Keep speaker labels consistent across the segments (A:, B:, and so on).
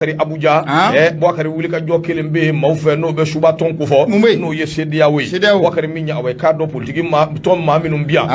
A: Abuja Bouakari wuli ka jɔ kelen be maaw fɛ n'o bɛ suba tɔn ko fɔ n'o ye CEDEAO ye Bouakari min ɲa awɛ ka dɔ politique tɔn maa minnu bi yan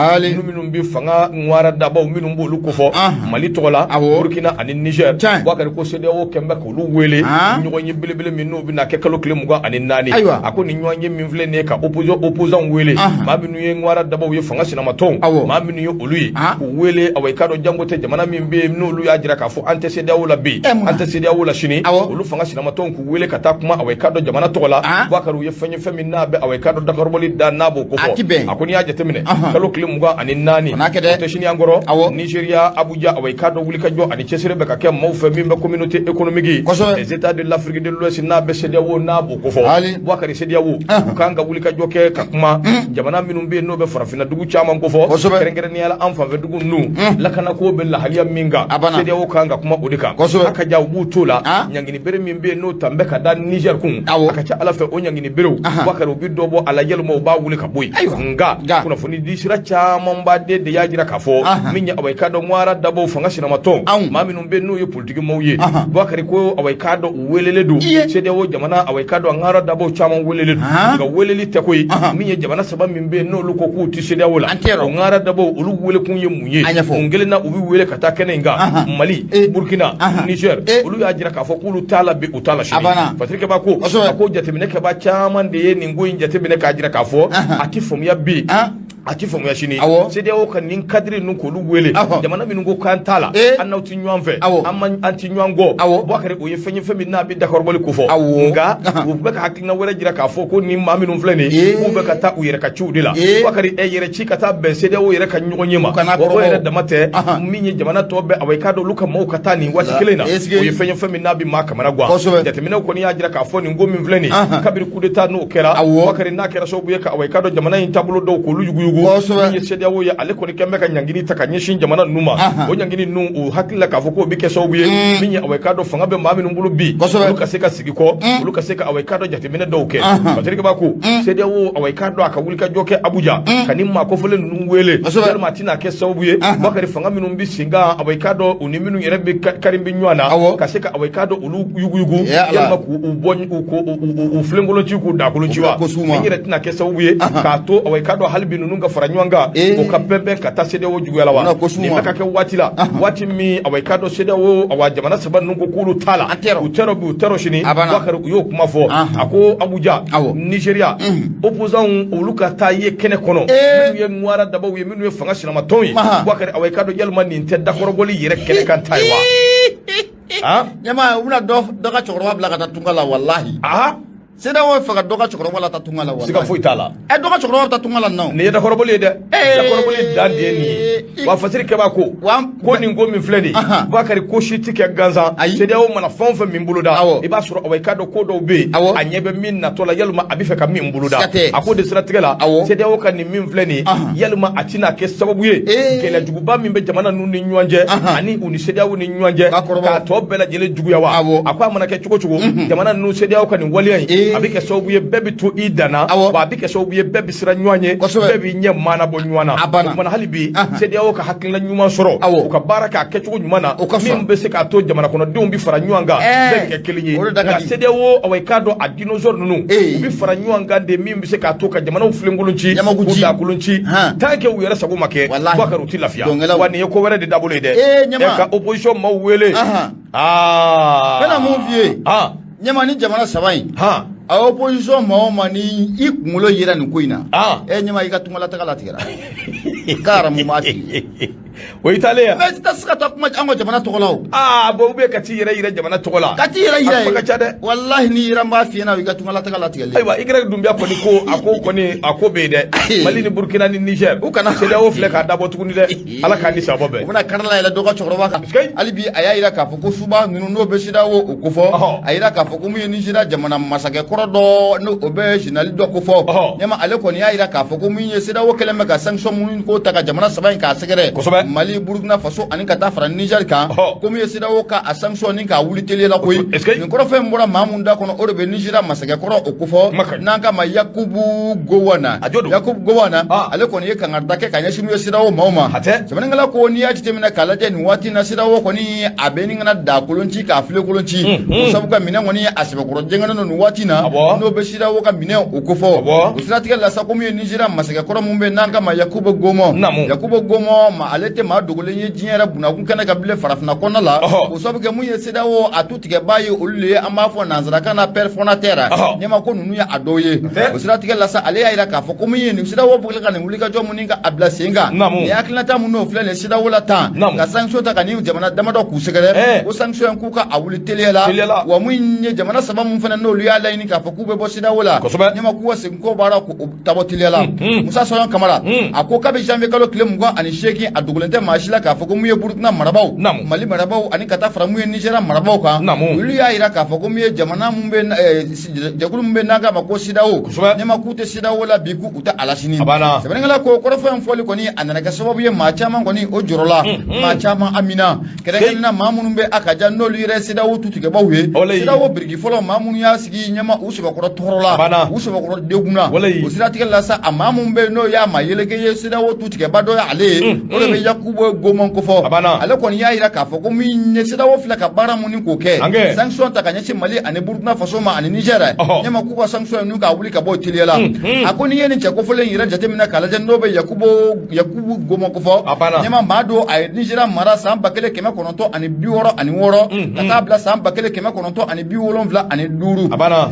A: minnu bi fanga ŋwara dabaw minnu b'olu ko fɔ Mali tɔgɔ la Burkina ani Niger Bouakari ko CEDEAO kɛnbɛ k'olu wele ɲɔgɔn ye belebele min n'o bɛna kɛ kalo tile 24 a ko ni ɲɔgɔn ye min filɛ nin ye ka opposant wele maa minnu ye ŋwara dabaw ye fanga sinamatɔnw maa minnu ye olu ye k'u wele awɛ ka dɔ jango tɛ jamana min be n'olu y'a jira k'a fɔ an tɛ CEDEAO la bi an tɛ CEDEAO la sini olu fanga sinamatɔnw k'u wele ka taa kuma awɛ ka dɔ jamana tɔgɔ la Bouakari ye fɛn min n'a bɛ awɛ ka dɔ dakaribɔli da n'a b'o ko fɔ a ko n'i y'a jateminɛ kalo tile 24 tɛ sini an kɔrɔ Nigeria Abuja awɛ ka dɔ wuli ka jɔ ani cɛsiri bɛ ka kɛ maaw fɛ min bɛ communauté économique les États de l'Afrique de l'Ouest n'a bɛ CEDEAO n'a b'o ko fɔ Bouakari CEDEAO u kan ka wuli ka jɔ kɛ ka kuma jamana minnu bɛ yen n'o bɛ farafinna dugu caman ko fɔ kɛrɛnkɛrɛnnenya la an fanfɛ dugu ninnu lakanako bɛ lahaliya min kan CEDEAO kan ka kuma o de kan a ka ja u b'u to la ɲangini bere min bɛ yen n'o tan bɛ ka da Niger kun a ka ca Ala fɛ o ɲangini berew Bouakari u bi dɔ bɔ a la yalima u b'a wuli ka bɔ yen nka kunnafoni di sira caman ba de y'a jira k'a fɔ min ye awɛ ka dɔ ŋwara dabaw fanga sinamatɔn maa minnu bɛ n'o ye politique maaw ye Bouakari ko awɛ ka dɔ u welele don CEDEAO jamana awɛ ka dɔ ŋwara dabaw caman welele don nka weleli tɛ koyi min ye jamana saba min bɛ yen n'olu ko k'u ti CEDEAO la o ŋwara dabaw olu wele kun ye mun ye mun kelen na u bɛ wele ka taa kɛnɛ in kan Mali Burkina Niger olu y'a jira k'a fɔ k'olu t'a la bi u t'a la sini Patrick ba ko a ko jateminɛ kɛba caman de ye nin ko in jateminɛ k'a jira k'a fɔ a ti faamuya bi a ti faamuya sini CEDEAO ka nin kadiri ninnu k'olu wele jamana minnu ko k'an t'a la an n'aw ti ɲɔgɔn fɛ an ti ɲɔgɔn kɔ Bouakari o ye fɛn min n'a bɛ dakaribɔli ko fɔ nka u bɛ ka hakilina wɛrɛ jira k'a fɔ ko nin maa minnu filɛ nin k'u bɛ ka taa u yɛrɛ ka ciw de la Bouakari yɛrɛ ci ka taa bɛn CEDEAO yɛrɛ ka ɲɔgɔn ye ma o yɛrɛ dama tɛ min ye jamana tɔ bɛɛ awɛ ka dɔ olu ka maaw ka taa nin waati kelen na o ye fɛn min n'a bɛ maa kamana guwa jateminɛw kɔni y'a jira k'a fɔ nin ko min filɛ nin kabiri coup d'état n'o kɛra Bouakari n'a kɛra sababu ye ka awɛ ka dɔ jamana in taabolo dɔw k'olu yuguyugu min ye CEDEAO ye ale kɔni kɛn bɛ ka ɲangini ta ka ɲɛsin jamana ninnu ma o ɲangini ninnu o hakili la k'a fɔ k'o bɛ kɛ sababu ye min ye awɛ ka dɔ fanga bɛ maa minnu bolo bi olu ka se ka sigi kɔ olu ka se ka awɛ ka dɔ jateminɛ dɔw kɛ Patrick ba ko CEDEAO awɛ ka dɔ a ka wuli ka jɔ kɛ Abuja ka ni maa kofɔlen ninnu wele yalima a tɛna kɛ sababu ye Bouakari fanga minnu bɛ sen kan awɛ ka dɔ u ni minnu yɛrɛ bɛ kari bɛ ɲɔgɔn na ka se ka awɛ ka dɔ olu yuguyugu yalima k'u bɔ u filenkolonci k'u dakolonci wa min yɛrɛ tɛna kɛ sababu ye k'a to awɛ ka dɔ hali bi ninnu ka fara ɲɔgɔn kan o ka bɛnbɛn ka taa CEDEAO juguya la wa nin bɛ ka kɛ waati la waati min awɛ ka dɔ CEDEAO awa jamana saba ninnu ko k'olu t'a la u tɛrɔ bi u tɛrɔ sini Bouakari u y'o kuma fɔ a ko Abuja Nigeria opposant olu ka taa ye kɛnɛ kɔnɔ minnu ye ŋwara dabaw ye minnu ye fanga sinamatɔnw ye Bouakari awɛ ka dɔ yalima nin tɛ dakɔrɔbɔli yɛrɛ kɛnɛ kan ta ye wa
B: ɲama u bɛna dɔ ka cɛkɔrɔba bila ka taa tunga la walahi CEDEAO fɛ ka dɔ ka cɛkɔrɔba la taa tunga la walahi
A: siga foyi t'a la
B: dɔ ka cɛkɔrɔba bɛ taa tunga la nɔ nin
A: ye dakɔrɔbɔli ye dɛ dakɔrɔbɔli dan de ye nin ye wa fasiri kɛba ko nin ko min filɛ nin Bouakari ko si ti kɛ gansan CEDEAO mana fɛn o fɛn min boloda i b'a sɔrɔ awɛ ka dɔ ko dɔw bɛ yen a ɲɛ bɛ min natɔ la yalima a bɛ fɛ ka min boloda a ko de siratigɛ la CEDEAO ka nin min filɛ nin yalima a tɛna kɛ sababu ye gɛlɛyajuguba min bɛ jamana ninnu ni ɲɔgɔn cɛ ani u ni CEDEAO ni ɲɔgɔn cɛ k'a tɔ bɛɛ lajɛlen juguya wa a ko a mana kɛ cogo cogo jamana ninnu CEDEAO ka nin waleya in a bɛ kɛ sababu ye bɛɛ bɛ to i danna wa a bɛ kɛ sababu ye bɛɛ bɛ siran ɲɔgɔn ye bɛɛ bɛ ɲɛ maana bɔ ɲɔgɔn na o kumana hali bi CEDEAO ka hakilina ɲuman sɔrɔ u ka baara kɛ a kɛcogo ɲuman na min bɛ se k'a to jamana kɔnɔdenw bɛ fara ɲɔgɔn kan bɛɛ kɛ kelen ye nka CEDEAO awɛ k'a dɔn a dinosaure ninnu u bɛ fara ɲɔgɔn kan de min bɛ se k'a to ka jamanaw filenkolon ci k'u dakolon ci tant que u yɛrɛ sago ma kɛ Bouakari u tɛ lafiya wa nin ye ko wɛrɛ de dabolo ye dɛ ka opposition maaw wele
B: bɛna mun f'i ye ɲama ni jamana saba in a opposition maa o maa ni i kunkolo yera nin ko in na ɲama i ka tungalataga latigɛra k'ara mun b'a f'i ye
A: o y'i taalen yan
B: mais i tɛ se ka taa kuma an ka jamana tɔgɔ la o
A: bon ou bien ka t'i yɛrɛ yira jamana tɔgɔ la
B: ka t'i yɛrɛ yira
A: a ka ca dɛ
B: wallahi ni yira n b'a f'i ɲɛna i ka tungalataga latigɛlen
A: ayiwa Igirek Dunbiya kɔni a ko bɛ yen dɛ Mali ni Burkina ni Niger u kana CEDEAO filɛ k'a dabɔ tuguni dɛ Ala k'a ni sababa bɛɛ
B: u bɛna kari la yɛlɛ dɔ ka cɛkɔrɔba kan hali bi a y'a yira k'a fɔ ko suba ninnu n'o bɛ CEDEAO o ko fɔ a yira k'a fɔ ko mun ye Nigeria jamana masakɛ kɔrɔ dɔ n'o bɛ général dɔ ko fɔ ɲama ale kɔni y'a yira k'a fɔ ko mun ye CEDEAO kɛlen bɛ ka sanction minnu ko ta ka jamana saba in k'a sɛgɛrɛ Mali Burkina Faso ani ka taa fara Niger kan comme ye CEDEAO ka a sanction ni ka wuli teliya la koyi nin kɔrɔ fɛn bɔra Mamu da kɔnɔ o de bɛ Niger masakɛ kɔrɔ o kofɔ n'an ka ma Yakubu Gowon ale kɔni ye kangarida kɛ ka ɲɛsin ye CEDEAO maaw ma sɛbɛnnikɛla ko n'i y'a jateminɛ k'a lajɛ nin waati na CEDEAO kɔni a bɛ ni kana da kolon ci k'a file kolon ci o sabu ka minɛn kɔni a sɛbɛkɔrɔ jɛngɛnen don nin waati na n'o bɛ CEDEAO ka minɛn o kofɔ o siratigɛ la sa komi ye Niger masakɛ kɔrɔ mun bɛ n'an ka ma Yakubu Gowon ma ale tɛ maa dogolen ye diɲɛ yɛrɛ bunakun kɛnɛ ka bilen farafinna kɔnɔna la o sabu kɛ mun ye CEDEAO a tu tigɛba ye olu de ye an b'a fɔ nanzarakan na père fondateur ɲɛma ko ninnu ye a dɔw ye o siratigɛ la sa ale y'a jira k'a fɔ ko mun ye nin CEDEAO bɛ ka nin wulikajɔ mun ka a bila sen kan nin hakilinata mun n'o filɛ nin CEDEAO la tan ka sanction ta ka ni jamana damadɔ k'u sɛgɛrɛ o sanction k'u ka a wuli teliya la wa mun ye jamana saba mun fana n'olu y'a laɲini k'a fɔ k'u bɛ bɔ CEDEAO la ɲɛma k'u ka segin ko baara k'u tabɔ teliya la Musa Sɔyɔn Kamara a ko k'a bɛ janvier kalo tile 28 a dogolen tɛ maa si la k'a fɔ ko mun ye Burkina marabaw Mali marabaw ani ka taa fara mun ye Niger marabaw kan olu y'a jira k'a fɔ ko mun ye jamana mun bɛ jɛkulu mun bɛ n'an k'a ma ko CEDEAO ɲɛma k'u tɛ CEDEAO la bi k'u tɛ a la sini sɛbɛnnikɛla ko kɔrɔfɔ in fɔli kɔni a nana kɛ sababu ye maa caman kɔni o jɔrɔla maa caman amina kɛrɛnkɛrɛnnena maa minnu bɛ a ka jan n'olu yɛrɛ CEDEAO tutigɛbaw ye CEDEAO biriki fɔlɔ maa minnu y'a sigi ɲɛma u sɛbɛkɔrɔ tɔɔrɔ la u sɛbɛkɔrɔ degunna o siratigɛ la sa a maa minnu bɛ n'o y'a ma yeleke ye CEDEAO tutigɛba dɔ ye ale ye o de bɛ Yakubu Gowon kofɔ ale kɔni y'a jira k'a fɔ ko min ye CEDEAO filɛ ka baara mun k'o kɛ sanction ta ka ɲɛsin Mali ani Burkina Faso ma ani Niger ɲɛma k'u ka sanction n'u ka wuli ka bɔ teliya la a ko n'i ye nin cɛ kofɔlen yɛrɛ jateminɛ k'a lajɛ n'o bɛ Yakubu Gowon kofɔ ɲɛma maa don a ye Niger mara san 1966 ka taa bila san 1975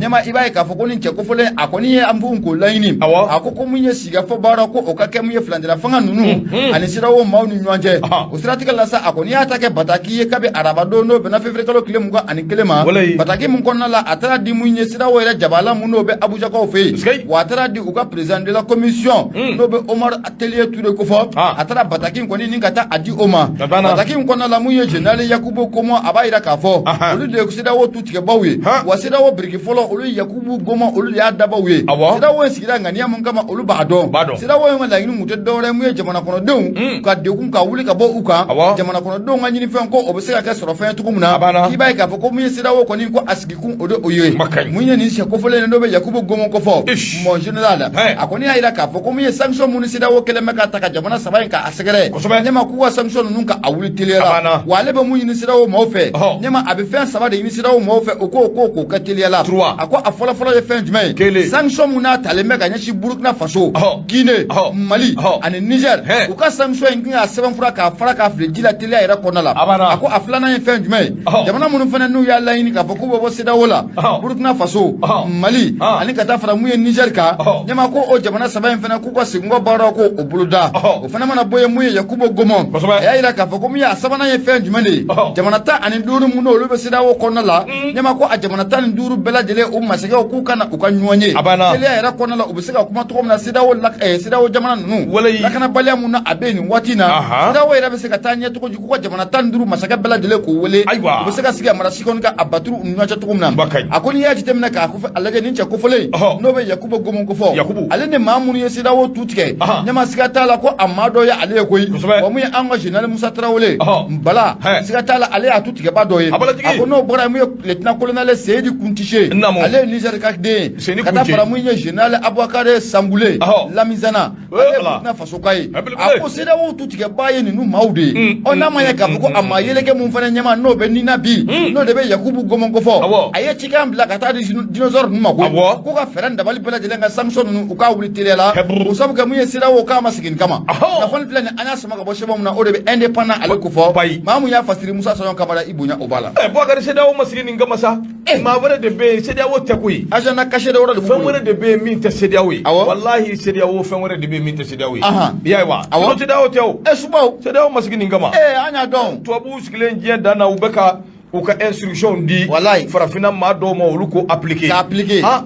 B: ɲɛma i b'a ye k'a fɔ ko nin cɛ kofɔlen a kɔni ye an fɔ k'o laɲini a ko mun ye sigafɔ baara ko o ka kɛ mun ye filandira fanga ninnu ani CEDEAO maaw ni ɲɔgɔn cɛ o siratigɛ la sa a kɔni y'a ta kɛ bataki ye kabi arabadon n'o bɛnna février kalo tile 21 ma bataki mun kɔnɔna la a taara di mun ye CEDEAO yɛrɛ jabala mun n'o bɛ Abujakaw fɛ yen wa a taara di u ka président de la commission n'o bɛ Omar Atelier Touré kofɔ a taara bataki kɔni ni ka taa a di o ma bataki kɔnɔna la mun ye général Yakubu Gowon a b'a jira k'a fɔ olu de ye CEDEAO tutigɛbaw ye wa CEDEAO biriki fɔlɔ olu Yakubu Gowon olu de y'a dabaw ye CEDEAO sigira ŋaniya mun kama olu b'a dɔn CEDEAO ye laɲini mun tɛ dɔwɛrɛ mun ye jamana kɔnɔdenw ka degun ka wuli ka bɔ u kan jamana kɔnɔdenw ka ɲinifɛn ko o bɛ se ka kɛ sɔrɔ fɛn cogo min na k'i b'a ye k'a fɔ ko mun ye CEDEAO kɔni ko a sigikun o de o ye mun ye nin sɛ kofɔlen n'o bɛ Yakubu Gowon kofɔ mon général a kɔni y'a jira k'a fɔ ko mun ye sanction mun ni CEDEAO kɛlen bɛ ka ta ka jamana saba in k'a sɛgɛrɛ ɲɛma k'u ka sanction ninnu ka a wuli teliya la wa ale bɛ mun ɲini CEDEAO maaw fɛ ɲɛma a bɛ fɛn saba de ɲini CEDEAO maaw fɛ o k'o kɛ teliya la a ko a fɔlɔfɔlɔ ye fɛn jumɛn ye sanction mun n'a talen bɛ ka ɲɛsin Burkina Faso Guinée Mali ani Niger u ka sanction in k'a sɛbɛnfura k'a fara k'a fili ji la teliya yɛrɛ kɔnɔna la a ko a filanan ye fɛn jumɛn ye jamana minnu fana n'u y'a laɲini k'a fɔ k'u bɛ bɔ CEDEAO la Burkina Faso Mali ani ka taa fara mun ye Niger kan ɲɛma ko o jamana saba in fana k'u ka segin kɔ baaraw ko o boloda o fana mana bɔ ye mun ye Yakubu Gowon a y'a jira k'a fɔ ko mun ye a sabanan ye fɛn jumɛn de ye jamana 15 mun n'olu bɛ CEDEAO kɔnɔna la ɲɛma ko a jamana 15 bɛɛ lajɛlen u masakɛw k'u kana u ka ɲɔgɔn ye teliya yɛrɛ kɔnɔna la u bɛ se ka kuma cogo min na CEDEAO jamana ninnu lakanabaliya mun na a bɛ nin waati na CEDEAO yɛrɛ bɛ se ka taa ɲɛ cogo di k'u ka jamana 15 masakɛ bɛɛ lajɛlen k'u wele u bɛ se ka sigi a marasi kɔni ka a baturu u ni ɲɔgɔn cɛ cogo min na a ko n'i y'a jateminɛ k'a a lajɛ nin cɛ kofɔlen n'o bɛ Yakubu Gowon kofɔ ale ni maa minnu ye CEDEAO tu tigɛ ɲɛma siga t'a la ko a maa dɔ ye ale ye koyi wa mun ye an ka général Musa Tarawele Nbala siga t'a la ale y'a tu tigɛba dɔ ye a ko n'o bɔra mun ye lieutenant colonel Seyidi Kuntise ale ye Niger ka den ka taa fara mun ye général Abouakar Sangoulé Lamizana ale ye Burkina Faso ka ye a ko CEDEAO tu tigɛba ye ninnu maaw de ye n'a ma ye k'a fɔ ko a maa yeleke mun fana ɲɛma n'o bɛ Nina bi n'o de bɛ Yakubu Gowon kofɔ a ye cikan bila ka taa di dinosaure ninnu ma ko ka fɛɛrɛ dabali bɛɛ lajɛlen ka sanction ninnu u k'a wuli teliya la o sabu kɛ mun ye CEDEAO k'a ma segin kama nafolo filɛ nin an y'a sama ka bɔ sɛbɛn mun na o de bɛ indépendant ale kofɔ maa mun y'a fasiri Musa Sɔyɔn Kamara i bonya o b'a la
A: Boubacar CEDEAO ma segin nin kama sa maa wɛrɛ de bɛ yen CEDEAO tɛ koyi
B: agenda caché de wɛrɛ de
A: fɛn wɛrɛ de bɛ yen min tɛ CEDEAO ye walahi CEDEAO fɛn wɛrɛ de bɛ yen min tɛ CEDEAO ye i y'a ye wa CEDEAO tɛ o
B: subaw
A: CEDEAO ma segin nin kama
B: an y'a dɔn
A: tubabuw sigilen diɲɛ dan na u bɛ ka u ka instruction di farafinna maa dɔw ma olu ko appliquer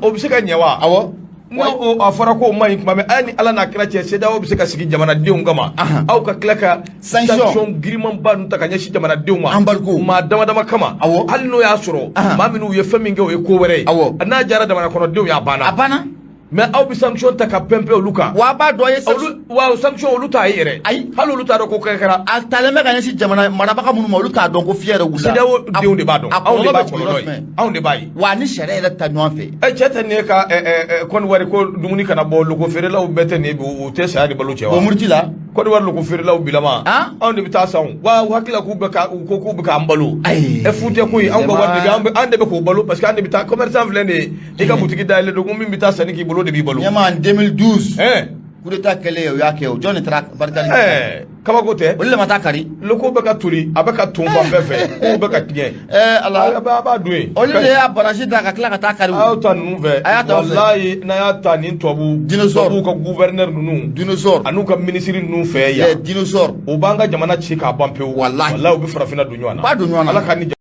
A: o bɛ se ka ɲɛ wa n'o a fɔra ko o ma ɲi tuma min a ni Ala n'a kira cɛ CEDEAO bɛ se ka sigi jamanadenw kama aw ka tila ka sanction girimanba ninnu ta ka ɲɛsin jamanadenw ma maa dama dama kama hali n'o y'a sɔrɔ maa minnu ye fɛn min kɛ o ye ko wɛrɛ ye n'a diyara jamana kɔnɔdenw ye a banna mais aw bi sanction ta ka pempe oluka
B: wa ba do ye
A: wa sanction oluta yere
B: ay
A: hal oluta do ko kekera
B: a taleme ka yesi jamana marabaka munu ma oluta don ko fiere wula
A: CEDEAO denw de b'a dɔn anw de b'a kɔlɔlɔ ye anw de b'a ye
B: wa ni sariya yɛrɛ ta ɲɔgɔn fɛ
A: cɛ tɛ ne ka Côte d'Ivoire ko dumuni kana bɔ logo feerelaw bɛɛ tɛ ne u tɛ saya de balo cɛ wa
B: o murti la
A: Côte d'Ivoire logo feerelaw bilama anw de bɛ taa san wa hakila k'u bɛ ka k'u bɛ k'an balo funtɛ ko ye anw ka wari de bɛ an de bɛ k'u balo parce que an de bɛ taa commerçant filɛ nin ye i ka butigi dayɛlɛ don ko min bɛ taa sanni k'i bolo de b'i balo
B: ɲɛma en 2012 coup d'état kɛlen o y'a kɛ o jɔn de taara barikali
A: kabako tɛ
B: olu de ma taa kari
A: loko bɛ ka toli a bɛ ka ton fan bɛɛ fɛ kow bɛ ka tiɲɛ
B: ala
A: a b'a dun yen
B: olu de y'a barasi da ka tila ka taa kari
A: a y'aw ta ninnu fɛ walayi n'a y'a ta nin tubabu ka gouverneur ninnu an'u ka ministre ninnu fɛ yan
B: dinosaure
A: o b'an ka jamana ci k'a ban pewu walayi u bɛ farafinna don ɲɔgɔn na
B: Ala ka ni